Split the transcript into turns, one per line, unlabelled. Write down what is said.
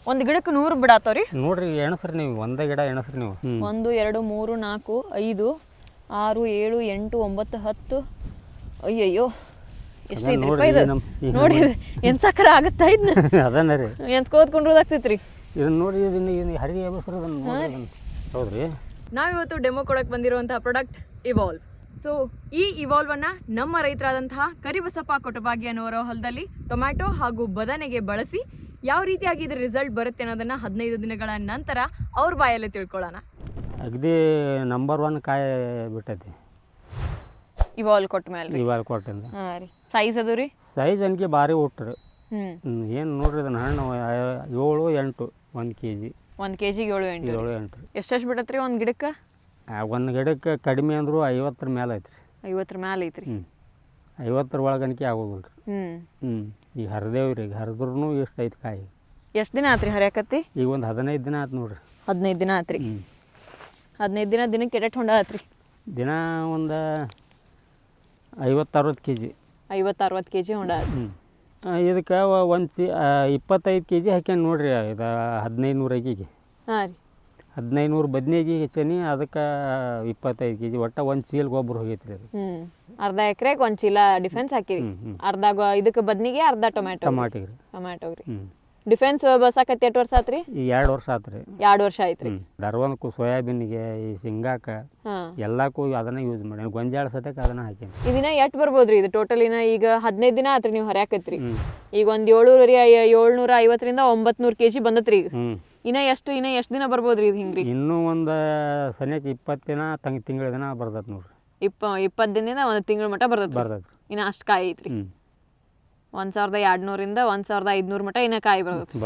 ಒಂದು ಗಿಡಕ್ಕೆ 100 ಬಿಡಾತವ್ರಿ
ನೋಡ್ರಿ ಎಣಸ್ರಿ ನೀವು ಒಂದೇ ಗಿಡ ಎಣಸ್ರಿ ನೀವು
1 2 3 4 5 6 7 8 9 10 ಅಯ್ಯಯ್ಯೋ ಎಷ್ಟೈತ್ರಿಪ್ಪ ಇದು ನೋಡಿ ಎನ್ಸಕ್ರ ಆಗತ್ತಾ ಇದನ್ನ
ಅದನ್ನ ರೀ
ಎನ್ಸ್ಕೋದ್ಕೊಂಡ್ರದಾಗ್ತೈತ್ರಿ
ಇದನ್ನ ನೋಡಿ ಇದನ್ನ ಹರಿಗೆ ಎಬ್ಬಿಸ್ರಿ ಅದನ್ನ ನೋಡಿ ಹೌದ್ರಿ.
ನಾವಿವತ್ತು ಡೆಮೋ ಕೊಡಕ್ಕೆ ಬಂದಿರುವಂತಹ ಪ್ರಾಡಕ್ಟ್ ಇವಾಲ್ವ್. ಸೊ ಈ ಇವಾಲ್ವನ್ನು ನಮ್ಮ ರೈತರಾದಂತಹ ಕರಿಬಸಪ್ಪ ಕೊಟಬಾಗಿ ಅನ್ನೋರ ಹೊಲದಲ್ಲಿ ಟೊಮ್ಯಾಟೊ ಹಾಗೂ ಬದನೆಗೆ ಬಳಸಿ ಯಾವ ರೀತಿಯಾಗಿ ಇದ್ರ ರಿಸಲ್ಟ್ ಬರುತ್ತೆ ಅನ್ನೋದನ್ನು 15 ದಿನಗಳ ನಂತರ ಅವ್ರ ಬಾಯಲ್ಲೇ ತಿಳ್ಕೊಳ್ಳೋಣ.
ಅಗದಿ ನಂಬರ್ 1 ಕಾಯಿ ಬಿಟ್ಟೈತಿ
ಇವಾಲ್ವ್ ಕೊಟ್ಟ ಮೇಲೆ
ಇವಾಲ್ವ್ ಕೊಟ್ಟಿಂದ.
ಹಾಂ ರೀ. ಸೈಜ್ ಅದು ರೀ?
ಸೈಜ್ ಅನ್ಕೆ ಭಾರಿ ಹುಟ್ಟ್ರಿ. ಏನು ನೋಡ್ರಿ ಇದನ್ನ ಹಣ್ಣು 7 8 1 kg.
1 kgಗೆ 7 8
7 8
ಎಷ್ಟೆಷ್ಟು ಬಿಡತ್ರಿ ಒಂದು ಗಿಡಕ್ಕೆ?
ಒಂದು ಗಿಡಕ್ಕೆ ಕಡಿಮೆ ಅಂದರೂ 50 ಮೇಲೆ ಐತ್ರಿ.
50 ಮೇಲೆ ಐತ್ರಿ.
50 ಒಳಗನಿಕೆ ಆಗೋದಿಲ್ಲ ರೀ. ಈಗ ಹರಿದೇವ್ರಿ, ಈಗ ಹರಿದ್ರೂ ಎಷ್ಟು ಐತಿ ಕಾಯಿ.
ಎಷ್ಟು ದಿನ ಆತ್ರಿ ಹರಿಯಾಕತ್ತಿ?
ಈಗ ಒಂದು 15 ದಿನ ಆಯ್ತು ನೋಡ್ರಿ.
15 ದಿನ ಆತ್ರಿ. 15 ದಿನಕ್ಕೆ ಎಡೆಟ್ ಹೊಂಡ ಆತ್ರಿ?
ದಿನ ಒಂದು 50-60 kg.
50-60 kg ಹೊಂಡ ಆತ್ರಿ.
ಇದಕ್ಕೆ 25 kg ಹಾಕ್ಯಾನ ನೋಡ್ರಿ. ಇದು 1500 ಅಗಿಗೆ.
ಹಾಂ ರೀ.
1500 ಬದ್ನೆಗಿ ಹೆಚ್ಚನಿ, ಅದಕ್ಕೆ 25 kg. ಒಟ್ಟು 1 ಚೀಲ ಗೊಬ್ಬರ ಹೋಗೈತ್ರಿ ಅದು.
ಅರ್ಧ ಎಕರೆಗೆ 1 ಚೀಲ ಡಿಫೆನ್ಸ್ ಹಾಕಿರಿ. ಅರ್ಧ ಇದಕ್ಕೆ ಬದ್ನಿಗೆ, ಅರ್ಧ ಟೊಮ್ಯಾಟೋಗೆ ರೀ. ಡಿಫೆನ್ಸ್ ಬಸಾಕತ್ತಿ 8 ವರ್ಷ ಆತ್ರಿ?
ಈಗ 2 ವರ್ಷ ಆತ್ರಿ.
2 ವರ್ಷ ಆಯ್ತ್ರಿ.
ದರ್ವನ್ಕು, ಸೋಯಾಬೀನ್ಗೆ, ಈ ಶೇಂಗಾಕ ಎಲ್ಲಕ್ಕೂ ಅದನ್ನ ಯೂಸ್ ಮಾಡಿ. ಗೊಂಜಾಳ ಸತ್ಯಕ್ಕೆ ಅದನ್ನ ಹಾಕೀನಿ.
ಇದನ್ನ ಎಟ್ ಬರ್ಬೋದ್ರಿ ಇದು ಟೋಟಲ್? ಈಗ 15 ದಿನ ಆತ್ರಿ ನೀವು ಹರಿಯಾಕತ್ರಿ. ಈಗ ಒಂದು 750ರಿಂದ 900 kg ಬಂದತ್ರಿ. ಈಗ ಇನ್ನ ಎಷ್ಟು ದಿನ ಬರ್ಬೋದ್ರಿ ಇದು ಹಿಂಗ್ರಿ? ಇನ್ನೂ
ಒಂದು ಸನಿಯಕ್ಕೆ 20 ದಿನ ತಿಂಗಳ ದಿನ ಬರ್ತೈತಿ ನೋಡ್ರಿ.
20 ದಿನದಿಂದ 1 ತಿಂಗಳ ಮಟ್ಟ ಬರ್ತೈತಿ. ಇನ್ನ ಅಷ್ಟು ಕಾಯಿ ಐತ್ರಿ. 1200ರಿಂದ 1500 ಮಟ್ಟ ಇನ್ನ ಕಾಯಿ ಬರ್ತೈತಿ.